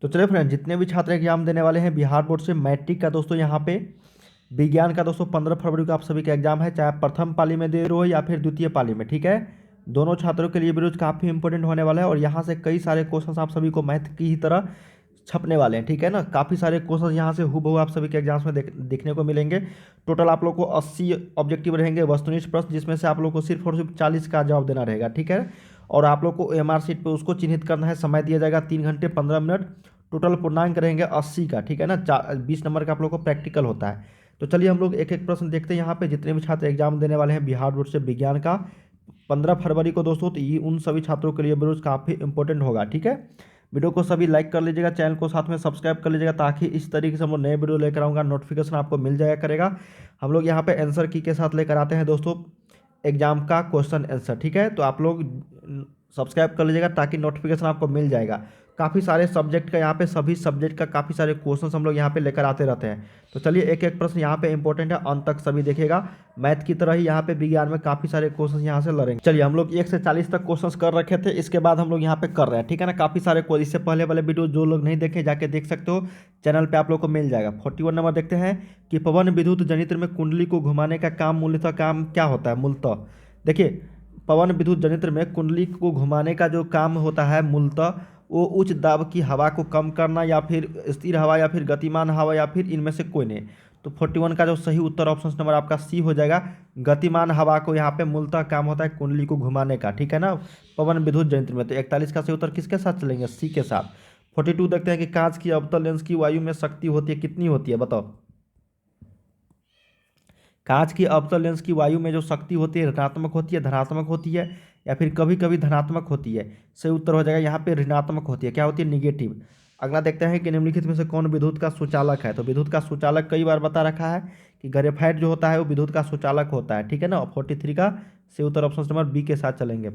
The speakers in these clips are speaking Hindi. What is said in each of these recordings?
तो चलिए फ्रेंड, जितने भी छात्र एग्जाम देने वाले हैं बिहार बोर्ड से मैट्रिक का दोस्तों, यहाँ पे विज्ञान का दोस्तों 15 फरवरी को आप सभी का एग्जाम है, चाहे आप प्रथम पाली में दे रहे हो या फिर द्वितीय पाली में। ठीक है, दोनों छात्रों के लिए वीडियो काफ़ी इंपॉर्टेंट होने वाला है और यहाँ से कई सारे क्वेश्चंस आप सभी को मैथ की ही तरह छपने वाले हैं। ठीक है ना, काफ़ी सारे क्वेश्चंस यहाँ से हूबहू आप सभी के एग्जाम्स में देखने को मिलेंगे। टोटल आप लोग को 80 ऑब्जेक्टिव रहेंगे वस्तुनिष्ठ प्रश्न, जिसमें से आप लोग को सिर्फ और सिर्फ 40 का जवाब देना रहेगा। ठीक है, और आप लोग को एमआर सीट पे उसको चिन्हित करना है। समय दिया जाएगा 3 घंटे 15 मिनट। टोटल पूर्णांक रहेंगे 80 का। ठीक है ना, 20 नंबर का आप लोग को प्रैक्टिकल होता है। तो चलिए हम लोग एक एक प्रश्न देखते हैं यहाँ पे। जितने भी छात्र एग्जाम देने वाले हैं बिहार बोर्ड से विज्ञान का 15 फरवरी को दोस्तों, तो ये उन सभी छात्रों के लिए वीडियो काफ़ी इंपॉर्टेंट होगा। ठीक है, वीडियो को सभी लाइक कर लीजिएगा, चैनल को साथ में सब्सक्राइब कर लीजिएगा, ताकि इस तरीके से हम लोग नए वीडियो लेकर आऊँगा, नोटिफिकेशन आपको मिल जाया करेगा। हम लोग यहाँ पे आंसर की के साथ लेकर आते हैं दोस्तों एग्जाम का क्वेश्चन आंसर। ठीक है, तो आप लोग सब्सक्राइब कर लीजिएगा ताकि नोटिफिकेशन आपको मिल जाएगा। काफ़ी सारे सब्जेक्ट का यहाँ पे, सभी सब्जेक्ट का काफ़ी सारे क्वेश्चंस हम लोग यहाँ पे लेकर आते रहते हैं। तो चलिए एक एक प्रश्न यहाँ पे इंपॉर्टेंट है, अंत तक सभी देखिएगा। मैथ की तरह ही यहाँ पे विज्ञान में काफ़ी सारे क्वेश्चंस यहाँ से लड़ेंगे। चलिए, हम लोग 1 से 40 तक क्वेश्चंस कर रखे थे, इसके बाद हम लोग यहाँ पे कर रहे हैं। ठीक है ना, काफ़ी सारे इससे पहले वाले वीडियो जो लोग नहीं देखे जाके देख सकते हो, चैनल पर आप लोग को मिल जाएगा। 41 नंबर देखते हैं कि पवन विद्युत जनित्र में कुंडली को घुमाने का काम मूलतः काम क्या होता है। मूलतः देखिए, पवन विद्युत जनित्र में कुंडली को घुमाने का जो काम होता है मूलतः वो उच्च दाब की हवा को कम करना, या फिर स्थिर हवा, या फिर गतिमान हवा, या फिर इनमें से कोई नहीं। तो 41 का जो सही उत्तर ऑप्शन नंबर आपका सी हो जाएगा। गतिमान हवा को यहाँ पे मूलतः काम होता है कुंडली को घुमाने का। ठीक है ना, पवन विद्युत जंत्र में। तो 41 का सही उत्तर किसके साथ चलेंगे, सी के साथ। 42 देखते हैं कि कांच की अवतल लेंस की वायु में शक्ति होती है, कितनी होती है बताओ। कांच की अवतल लेंस की वायु में जो शक्ति होती है, ऋणात्मक होती है, धनात्मक होती है, या फिर कभी कभी धनात्मक होती है। सही उत्तर हो जाएगा यहाँ पे ऋणात्मक होती है। क्या होती है, निगेटिव। अगला देखते हैं कि निम्नलिखित में से कौन विद्युत का सुचालक है। तो विद्युत का सुचालक कई बार बता रखा है कि ग्रेफाइट जो होता है वो विद्युत का सुचालक होता है। ठीक है ना, 43 का सही उत्तर ऑप्शन नंबर बी के साथ चलेंगे।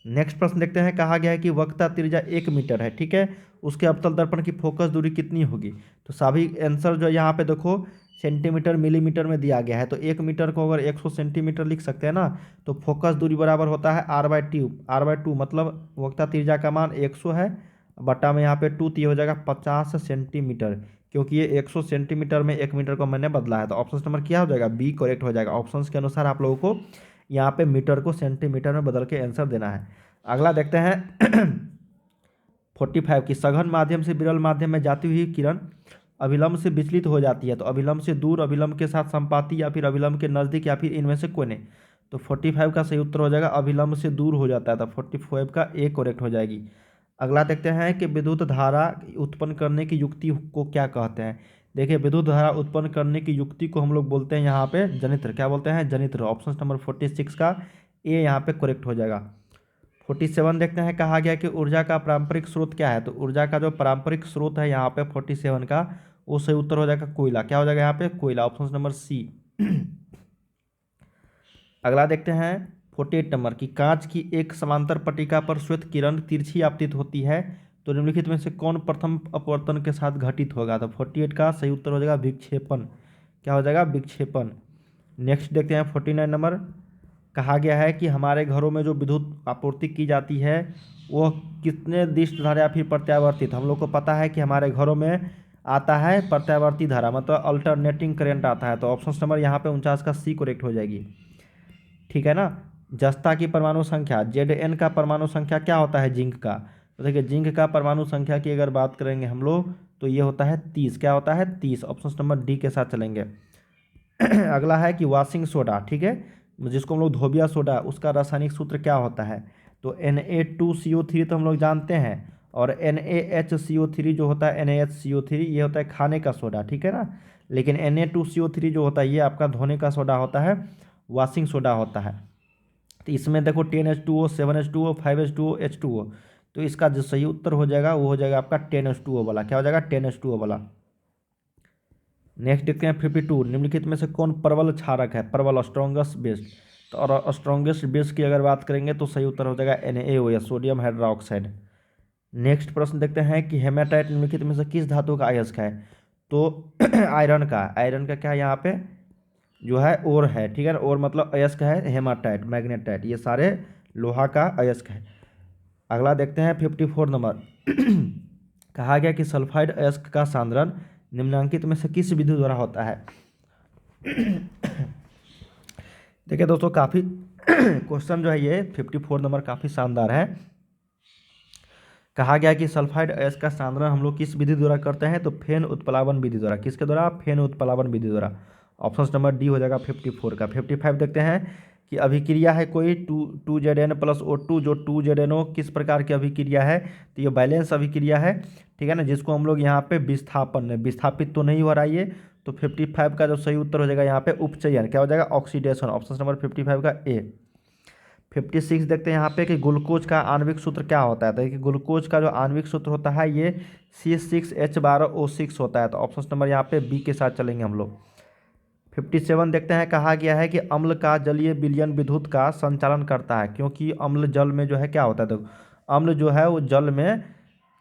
नेक्स्ट प्रश्न देखते हैं, कहा गया है कि वक्रता त्रिज्या 1 मीटर है। ठीक है, उसके अवतल दर्पण की फोकस दूरी कितनी होगी। तो सभी आंसर जो यहाँ पे देखो सेंटीमीटर मिलीमीटर में दिया गया है। तो 1 मीटर को अगर 100 सेंटीमीटर लिख सकते हैं ना, तो फोकस दूरी बराबर होता है R/2 मतलब वक्रता त्रिज्या का मान 100 है, बट्टा में यहाँ पे 2 तो ये हो जाएगा 50 सेंटीमीटर। क्योंकि ये 100 सेंटीमीटर में 1 मीटर को मैंने बदला है, तो ऑप्शन नंबर क्या हो जाएगा, बी करेक्ट हो जाएगा। ऑप्शन के अनुसार आप लोगों को यहाँ पे मीटर को सेंटीमीटर में बदल के आंसर देना है। अगला देखते हैं 45 की सघन माध्यम से विरल माध्यम में जाती हुई किरण अभिलंब से विचलित हो जाती है। तो अभिलंब से दूर, अभिलंब के साथ संपाती, या फिर अभिलंब के नज़दीक, या फिर इनमें से कोई नहीं। तो 45 का सही उत्तर हो जाएगा अभिलंब से दूर हो जाता है। तो 45 का ए करेक्ट हो जाएगी। अगला देखते हैं कि विद्युत धारा उत्पन्न करने की युक्ति को क्या कहते हैं। देखिए, विद्युत धारा उत्पन्न करने की युक्ति को हम लोग बोलते हैं यहाँ पे जनित्र। क्या बोलते हैं, जनित्र। ऑप्शन नंबर 46 का ए यहाँ पे करेक्ट हो जाएगा। 47 देखते हैं, कहा गया कि ऊर्जा का पारंपरिक स्रोत क्या है। तो ऊर्जा का जो पारंपरिक स्रोत है यहाँ पे 47 का, वो सही उत्तर हो जाएगा कोयला। क्या हो जाएगा यहाँ पे, कोयला। Option number C. अगला देखते हैं 48 नंबर की कांच की एक समांतर पट्टिका पर श्वेत किरण तिरछी आपतित होती है। तो निम्नलिखित में से कौन प्रथम अपवर्तन के साथ घटित होगा। तो 48 का सही उत्तर हो जाएगा विक्षेपण। क्या हो जाएगा, विक्षेपण। नेक्स्ट देखते हैं 49 नंबर, कहा गया है कि हमारे घरों में जो विद्युत आपूर्ति की जाती है वो कितने दिष्ट धारा या फिर प्रत्यावर्तित। हम लोग को पता है कि हमारे घरों में आता है प्रत्यावर्ती धारा, मतलब अल्टरनेटिंग करंट आता है। तो ऑप्शन नंबर यहाँ पे 49 का सी करेक्ट हो जाएगी। ठीक है ना, जस्ता की परमाणु संख्या, Zn का परमाणु संख्या क्या होता है, जिंक का। तो देखिए, जिंक का परमाणु संख्या की अगर बात करेंगे हम लोग, तो ये होता है 30। क्या होता है, 30। ऑप्शन नंबर डी के साथ चलेंगे। अगला है कि वॉशिंग सोडा, ठीक है, जिसको हम लोग धोबिया सोडा, उसका रासायनिक सूत्र क्या होता है। तो Na2CO3 तो हम लोग जानते हैं, और NaHCO3 जो होता है, NaHCO3 ये होता है खाने का सोडा। ठीक है ना, लेकिन Na2CO3 जो होता है ये आपका धोने का सोडा होता है, वॉशिंग सोडा होता है। तो इसमें देखो 10H2O 7H2O 5H2O H2O, तो इसका जो सही उत्तर हो जाएगा वो हो जाएगा आपका 10H2O वाला। क्या हो जाएगा, 10H2O वाला। नेक्स्ट देखते हैं 52, निम्नलिखित में से कौन प्रबल क्षारक है। प्रबल, स्ट्रॉन्गेस्ट बेस। तो और स्ट्रॉन्गेस्ट बेस की अगर बात करेंगे तो सही उत्तर हो जाएगा NaOH, सोडियम हाइड्रोक्साइड। नेक्स्ट प्रश्न देखते हैं कि हेमाटाइट निम्नलिखित में से किस धातु का अयस्क है। तो आयरन का क्या यहाँ पे जो है ओर है। ठीक है ना, ओर मतलब अयस्क है, हेमाटाइट, मैग्नेटाइट, ये सारे लोहा का अयस्क है। अगला देखते हैं 54 नंबर कहा गया कि सल्फाइड अयस्क का सांद्रण निम्नांकित में से किस विधि द्वारा होता है। देखिए दोस्तों, काफ़ी क्वेश्चन जो है ये 54 नंबर काफ़ी शानदार है। कहा गया कि सल्फाइड अयस्क का सांद्रण हम लोग किस विधि द्वारा करते हैं, तो फेन उत्प्लावन विधि द्वारा। किसके द्वारा? फेन उत्प्लावन विधि द्वारा। ऑप्शन नंबर डी हो जाएगा 54 का। 55 देखते हैं कि अभिक्रिया है कोई 2Zn प्लस O2, जो 2ZnO किस प्रकार की अभिक्रिया है, तो ये बैलेंस अभिक्रिया है, ठीक है ना, जिसको हम लोग यहाँ पे विस्थापन, विस्थापित तो नहीं हो रहा ये, तो 55 का जो सही उत्तर हो जाएगा यहाँ पे उपचयन, क्या हो जाएगा? ऑक्सीडेशन। ऑप्शन नंबर 55 का ए। 56 देखते हैं यहाँ पे कि ग्लूकोज का आणविक सूत्र क्या होता है, तो देखिए ग्लूकोज का जो आणविक सूत्र होता है ये C6H12O6 होता है, तो ऑप्शन नंबर यहाँ पे बी के साथ चलेंगे हम लोग। 57 देखते हैं, कहा गया है कि अम्ल का जलीय विलयन विद्युत का संचालन करता है, क्योंकि अम्ल जल में जो है क्या होता है, तो अम्ल जो है वो जल में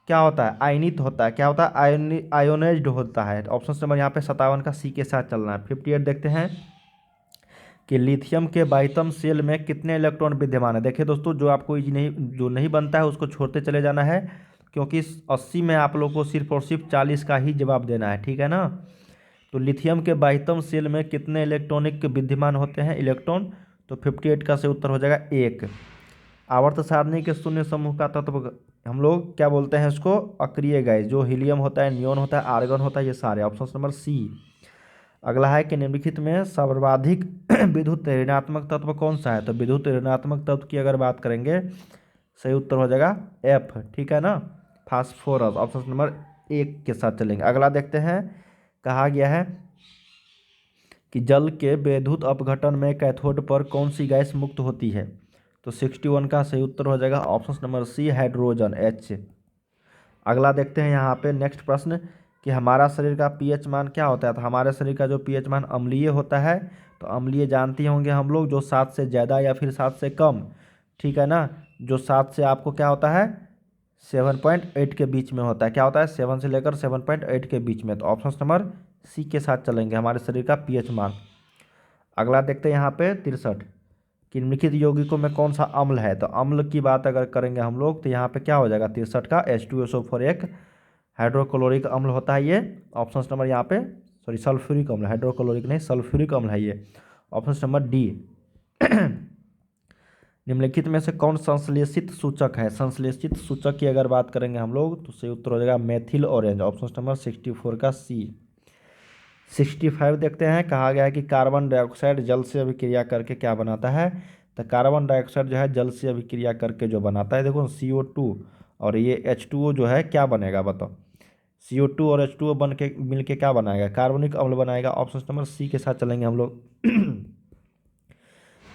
क्या होता है? आयनित होता है, क्या होता है? आयोनाइज्ड होता है। ऑप्शन नंबर यहाँ पे 57 का सी के साथ चलना है। 58 देखते हैं कि लिथियम के बाइतम सेल में कितने इलेक्ट्रॉन विद्यमान है। देखिए दोस्तों, जो आपको जो नहीं बनता है उसको छोड़ते चले जाना है, क्योंकि 80 में आप लोग को सिर्फ और सिर्फ 40 का ही जवाब देना है, ठीक है ना। तो लिथियम के बाइतम सेल में कितने इलेक्ट्रॉनिक विद्यमान होते हैं, इलेक्ट्रॉन, तो 58 का सही उत्तर हो जाएगा 1। आवर्त सारणी के शून्य समूह का तत्व हम लोग क्या बोलते हैं इसको? अक्रिय गैस। जो हीलियम होता है, नियोन होता है, आर्गन होता है, ये सारे। Option number C. अगला है कि निम्नलिखित में सर्वाधिक विद्युत ऋणात्मक तत्व कौन सा है, तो विद्युत ऋणात्मक तत्व की अगर बात करेंगे सही उत्तर हो जाएगा एफ, ठीक है ना, फास्फोरस। ऑप्शन नंबर 1 के साथ चलेंगे। अगला देखते हैं, कहा गया है कि जल के विद्युत अपघटन में कैथोड पर कौन सी गैस मुक्त होती है, तो 61 का सही उत्तर हो जाएगा option number C, hydrogen, H। अगला देखते हैं यहाँ पे नेक्स्ट प्रश्न कि हमारा शरीर का पीएच मान क्या होता है, तो हमारे शरीर का जो पीएच मान अम्लीय होता है, तो अम्लीय जानते होंगे हम लोग, जो 7 से ज़्यादा या फिर 7 से कम, ठीक है ना। जो 7 से आपको क्या होता है? 7.8 के बीच में होता है, क्या होता है? 7 से लेकर 7.8 के बीच में, तो ऑप्शन नंबर सी के साथ चलेंगे, हमारे शरीर का पीएच मान। अगला देखते हैं यहाँ पे 63 कि निम्नलिखित यौगिकों में कौन सा अम्ल है, तो अम्ल की बात अगर करेंगे हम लोग तो यहाँ पे क्या हो जाएगा? 63 का H2SO4 एक हाइड्रोक्लोरिक अम्ल होता है ये। ऑप्शन नंबर यहाँ पे सॉरी सल्फ्यूरिक अम्ल, हाइड्रोक्लोरिक नहीं, सल्फ्यूरिक अम्ल है ये। Option number D. निम्नलिखित में से कौन संश्लेषित सूचक है? संश्लेषित सूचक की अगर बात करेंगे हम लोग तो सही उत्तर हो जाएगा मेथिल ऑरेंज। ऑप्शन नंबर 64 का सी। 65 देखते हैं, कहा गया है कि कार्बन डाइऑक्साइड जल से अभिक्रिया करके क्या बनाता है, तो कार्बन डाइऑक्साइड जो है जल से अभिक्रिया करके जो बनाता है, देखो CO2 और ये H2O जो है क्या बनेगा बताओ? CO2 और H2O बन के मिल के क्या बनाएगा? कार्बनिक अम्ल बनाएगा। ऑप्शन नंबर सी के साथ चलेंगे हम लोग।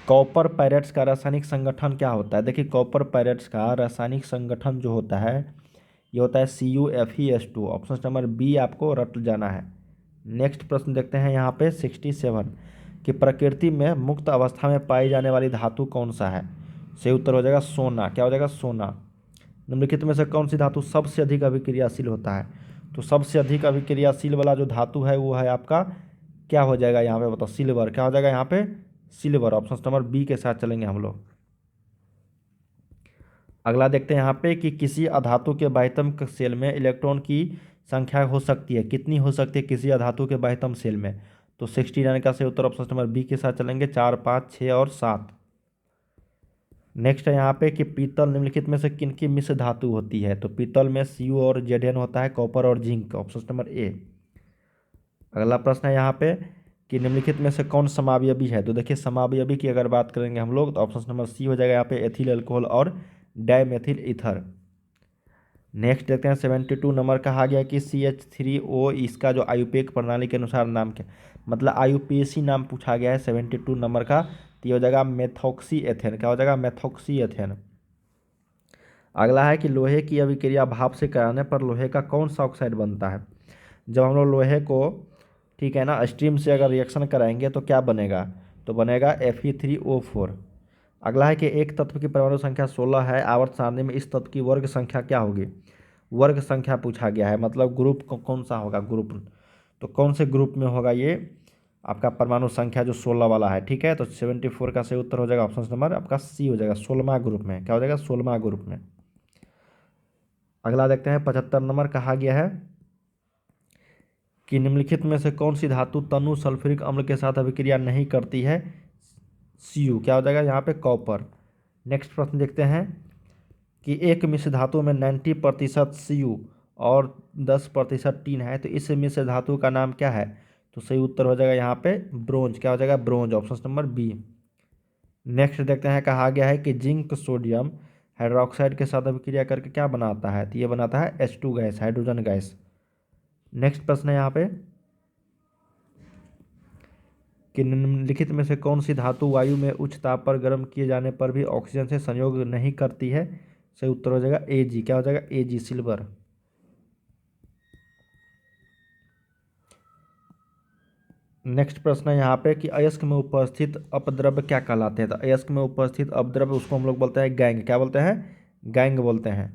कॉपर पायरेट्स का रासायनिक संगठन क्या होता है? देखिए कॉपर पायरेट्स का रासायनिक संगठन जो होता है ये होता है CuFeS2। ऑप्शन नंबर बी आपको रट जाना है। नेक्स्ट प्रश्न देखते हैं यहाँ पे 67 कि प्रकृति में मुक्त अवस्था में पाई जाने वाली धातु कौन सा है? सही उत्तर हो जाएगा सोना, क्या हो जाएगा? सोना। निम्नलिखित में से कौन सी धातु सबसे अधिक अभिक्रियाशील होता है, तो सबसे अधिक अभिक्रियाशील वाला जो धातु है वो है आपका क्या हो जाएगा यहाँ पे बताओ? सिल्वर, क्या हो जाएगा यहाँ पे? सिल्वर। ऑप्शन नंबर बी के साथ चलेंगे हम लोग। अगला देखते हैं यहाँ पे कि किसी अधातु के बाह्यतम सेल में इलेक्ट्रॉन की संख्या हो सकती है, कितनी हो सकती है किसी अधातु के बाह्यतम सेल में, तो 69 का सही उत्तर ऑप्शन नंबर बी के साथ चलेंगे, 4, 5, 6 और 7। नेक्स्ट है यहाँ पे कि पीतल निम्नलिखित में से किन की मिश्र धातु होती है, तो पीतल में Cu और Zn होता है, कॉपर और जिंक। Option number A. अगला प्रश्न है यहाँ पे कि निम्नलिखित में से कौन समावयवी है, तो देखिए समावयवी की अगर बात करेंगे हम लोग तो ऑप्शन नंबर सी हो जाएगा यहाँ पे एथिल अल्कोहल और डाइमेथिल ईथर। नेक्स्ट देखते हैं 72 नंबर, कहा गया कि CH3O इसका जो आयुपेक प्रणाली के अनुसार नाम क्या, मतलब IUPAC नाम पूछा गया है 72 नंबर का, तो ये हो जाएगा मेथॉक्सी एथेन, क्या हो जाएगा? Methoxy ethane. अगला है कि लोहे की अभिक्रिया भाप से कराने पर लोहे का कौन सा ऑक्साइड बनता है? जब हम लोग लोहे को ठीक है ना स्टीम से अगर रिएक्शन कराएंगे तो क्या बनेगा, तो बनेगा Fe3O4। अगला है कि एक तत्व की परमाणु संख्या 16 है, आवर्त सारणी में इस तत्व की वर्ग संख्या क्या होगी? वर्ग संख्या पूछा गया है, मतलब ग्रुप कौन सा होगा? ग्रुप, तो कौन से ग्रुप में होगा ये आपका परमाणु संख्या जो 16 वाला है, ठीक है। तो 74 का सही उत्तर हो जाएगा ऑप्शन नंबर आपका सी हो जाएगा, 16वां ग्रुप में, क्या हो जाएगा? 16वां ग्रुप में। अगला देखते हैं 75 नंबर, कहा गया है कि निम्नलिखित में से कौन सी धातु तनु सल्फ्यूरिक अम्ल के साथ अभिक्रिया नहीं करती है। Cu क्या हो जाएगा यहाँ पे, कॉपर। नेक्स्ट प्रश्न देखते हैं कि एक मिश्र धातु में 90% Cu और 10% टीन है, तो इस मिश्र धातु का नाम क्या है। तो सही उत्तर हो जाएगा यहाँ पे ब्रोंज। क्या हो जाएगा, bronze, option number B. Next देखते हैं, कहा गया है कि जिंक सोडियम हाइड्रोक्साइड के साथ अभिक्रिया करके क्या बनाता है। तो ये बनाता है H2 gas, hydrogen gas. Next प्रश्न है यहाँ पे कि निम्नलिखित में से कौन सी धातु वायु में उच्च ताप पर गर्म किए जाने पर भी ऑक्सीजन से संयोग नहीं करती है। सही उत्तर हो जाएगा Ag। क्या हो जाएगा, Ag, सिल्वर। नेक्स्ट प्रश्न है यहाँ पे कि अयस्क में उपस्थित अपद्रव्य क्या कहलाते हैं। तो अयस्क में उपस्थित अपद्रव्य उसको हम लोग बोलते हैं गैंग। क्या बोलते हैं, गैंग बोलते हैं।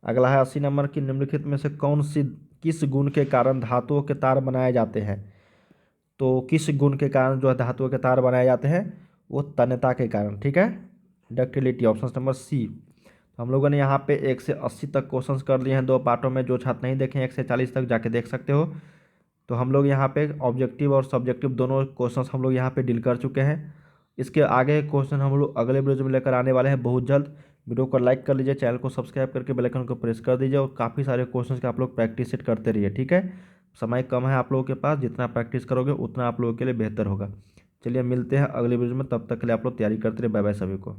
अगला है 80 नंबर की निम्नलिखित में से कौन सी किस गुण के कारण धातुओं के तार बनाए जाते हैं। तो किस गुण के कारण जो है धातुओं के तार बनाए जाते हैं, वो तन्यता के कारण, ठीक है, डक्टिलिटी, ऑप्शन नंबर सी। तो हम लोगों ने यहाँ पे 1 से 80 तक क्वेश्चंस कर लिए हैं 2 पार्टों में। जो छात्र नहीं देखें 1 से 40 तक जाके देख सकते हो। तो हम लोग यहाँ पे ऑब्जेक्टिव और सब्जेक्टिव दोनों क्वेश्चंस हम लोग यहाँ पे डील कर चुके हैं। इसके आगे क्वेश्चन हम लोग अगले वीडियो में लेकर आने वाले हैं बहुत जल्द। वीडियो को लाइक कर लीजिए, चैनल को सब्सक्राइब करके बेल आइकन को प्रेस कर दीजिए और काफ़ी सारे क्वेश्चंस के आप लोग प्रैक्टिस सेट करते रहिए, ठीक है। समय कम है आप लोगों के पास, जितना प्रैक्टिस करोगे उतना आप लोगों के लिए बेहतर होगा। चलिए मिलते हैं अगले वीडियो में, तब तक के लिए आप लोग तैयारी करते रहिए। बाय बाय सभी को।